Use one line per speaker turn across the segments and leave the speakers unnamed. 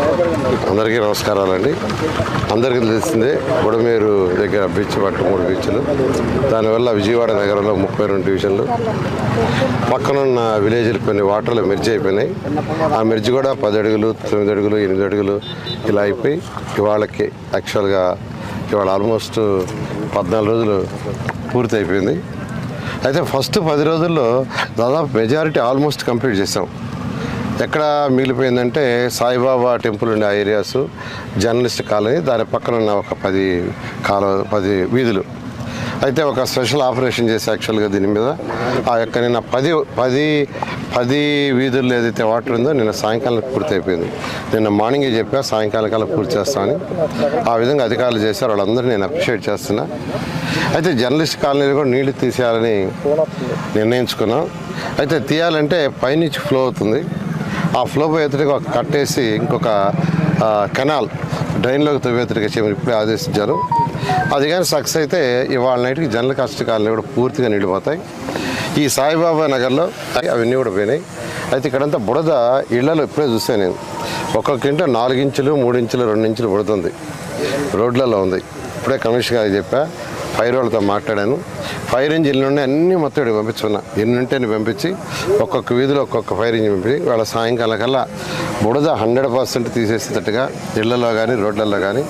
అందరికీ నమస్కారాలండి. అందరికీ తెలిసిందే బుడమేరు దగ్గర బీచ్ పట్టు 3 బీచ్లు. దానివల్ల విజయవాడ నగరంలో 32 డివిజన్లు, పక్కనున్న విలేజ్లు కొన్ని వాటర్లు మెర్జ్ అయిపోయినాయి. ఆ మెర్జ్ కూడా 10 అడుగులు, 9 అడుగులు, 8 అడుగులు ఇలా అయిపోయి ఇవాళకి యాక్చువల్గా ఇవాళ ఆల్మోస్ట్ 14 రోజులు పూర్తి అయిపోయింది. అయితే ఫస్ట్ 10 రోజుల్లో దాదాపు మెజారిటీ ఆల్మోస్ట్ కంప్లీట్ చేసాం. ఎక్కడ మిగిలిపోయిందంటే సాయిబాబా టెంపుల్ ఉండే ఆ ఏరియాస్, జర్నలిస్ట్ కాలనీ, దాని పక్కన ఉన్న ఒక 10 వీధులు. అయితే ఒక స్పెషల్ ఆపరేషన్ చేసి యాక్చువల్గా దీని మీద ఆ యొక్క నిన్న 10 వీధుల్లో ఏదైతే వాటర్ ఉందో నిన్న సాయంకాలం పూర్తి అయిపోయింది. నిన్న మార్నింగే చెప్పా సాయంకాలం కల్లా పూర్తి చేస్తామని. ఆ విధంగా అధికారులు చేశారు. వాళ్ళందరూ నేను అప్రిషియేట్ చేస్తున్నా. అయితే జర్నలిస్ట్ కాలనీలో కూడా నీళ్లు తీసేయాలని నిర్ణయించుకున్నాం. అయితే తీయాలంటే పైనుంచి ఫ్లో అవుతుంది. ఆ ఫ్లో పోయేతడికి ఒక కట్టేసి ఇంకొక కెనాల్ డ్రైన్లోకి తవ్వేతడికి చేయమని ఇప్పుడే ఆదేశించారు. అది కానీ సక్సెస్ అయితే ఇవాళ నైట్కి జర్నలిస్ట్ కాలనీ కూడా పూర్తిగా నిండిపోతాయి. ఈ సాయిబాబా నగర్లో అవన్నీ కూడా పోయినాయి. అయితే ఇక్కడంతా బురద ఇళ్లలో ఇప్పుడే చూసాను నేను. ఒక్కొక్క ఇంట 4 ఇంచులు, 3 ఇంచులు, 2 ఇంచులు బురద రోడ్లలో ఉంది. ఇప్పుడే కమిషనర్ గారికి చెప్పా, ఫైర్ వాళ్ళతో మాట్లాడాను. ఫైర్ ఇంజిన్లు ఉన్నాయి, అన్నీ మొత్తం ఇక్కడికి పంపించుకున్నా. ఎన్ని ఉంటేనే పంపించి ఒక్కొక్క వీధిలో ఒక్కొక్క ఫైర్ ఇంజిన్ పంపించి వాళ్ళ సాయంకాలం కల్లా బుడద 100% తీసేసేటట్టుగా ఇళ్లలో కానీ రోడ్లలో కానీ.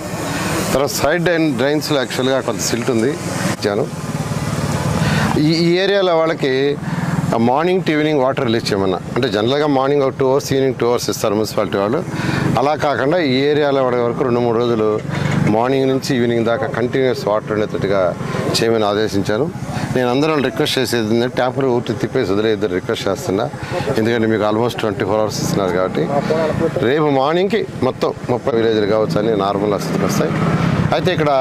తర్వాత సైడ్ డ్రైన్స్లో యాక్చువల్గా కొంత సిల్ట్ ఉంది ఇచ్చాను. ఈ ఏరియాలో వాళ్ళకి morning to evening water release చేయమన్నా. అంటే జనరల్గా మార్నింగ్ ఒక 2 అవర్స్, ఈవినింగ్ 2 అవర్స్ ఇస్తారు మున్సిపాలిటీ వాళ్ళు. అలా కాకుండా ఈ ఏరియాలో వాడే వరకు 2-3 రోజులు మార్నింగ్ నుంచి ఈవినింగ్ దాకా కంటిన్యూస్ వాటర్ ఉండేటట్టుగా చేయమని ఆదేశించాను. నేను అందరం రిక్వెస్ట్ చేసేది ఏంటంటే ట్యాప్లు ఊటి తిప్పేసి వదిలేద్దరు రిక్వెస్ట్ చేస్తున్నా. ఎందుకంటే మీకు ఆల్మోస్ట్ 24 అవర్స్ ఇస్తున్నారు కాబట్టి రేపు మార్నింగ్కి మొత్తం 30 విలేజ్లు కావచ్చు అని నార్మల్ స్థితికి వస్తాయి. అయితే ఇక్కడ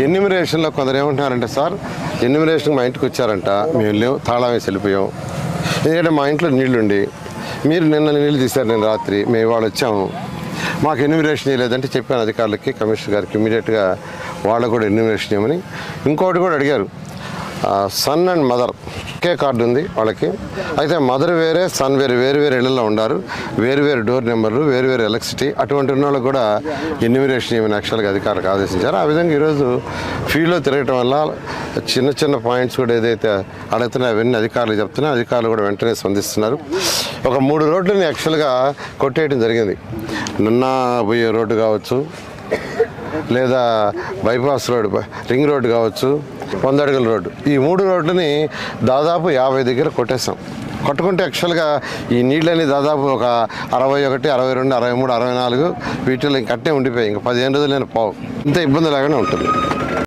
ఎన్యూమరేషన్లో కొందరు ఏమంటున్నారంటే, సార్ ఎన్యూమరేషన్ మా ఇంటికి వచ్చారంట, మేము లేవు, తాళం వేసి వెళ్ళిపోయాం. ఎందుకంటే మా ఇంట్లో నీళ్లుండి మీరు నిన్న నీళ్ళు తీశారు, నేను రాత్రి మేము ఇవాళ వచ్చాము, మాకు ఎన్యూమరేషన్ చేయలేదంటే చెప్పాను అధికారులకి, కమిషనర్ గారికి ఇమీడియట్గా వాళ్ళకు కూడా ఎన్యూమరేషన్ చేయమని. ఇంకోటి కూడా అడిగారు, సన్ అండ్ మదర్ ఒకే కార్డు ఉంది వాళ్ళకి. అయితే మదర్ వేరే, సన్ వేరే, వేరు ఇళ్లలో ఉన్నారు, వేరు డోర్ నెంబర్లు, వేరు ఎలక్ట్రిసిటీ. అటువంటి ఉన్న వాళ్ళకి కూడా ఎన్యూమరేషన్ చేయమని యాక్చువల్గా అధికారులకు ఆదేశించారు. ఆ విధంగా ఈరోజు ఫీల్డ్లో తిరగటం వల్ల చిన్న పాయింట్స్ కూడా ఏదైతే అడుగుతున్నాయో అవన్నీ అధికారులు చెప్తున్నా, అధికారులు కూడా వెంటనే స్పందిస్తున్నారు. ఒక 3 రోడ్లని యాక్చువల్గా కొట్టేయడం జరిగింది. నిన్న పోయే రోడ్డు కావచ్చు, లేదా బైపాస్ రోడ్డు, రింగ్ రోడ్డు కావచ్చు, 100 అడుగుల రోడ్డు, ఈ 3 రోడ్లని దాదాపు 50 దగ్గర కొట్టేసాం. కొట్టుకుంటే యాక్చువల్గా ఈ నీళ్ళని దాదాపు ఒక 61, 62, 63, 64 వీటిలో ఇంకట్టే ఉండిపోయాయి. ఇంకా 15 రోజులు నేను పోవు. ఇంత ఇబ్బంది లేకుండా ఉంటుంది.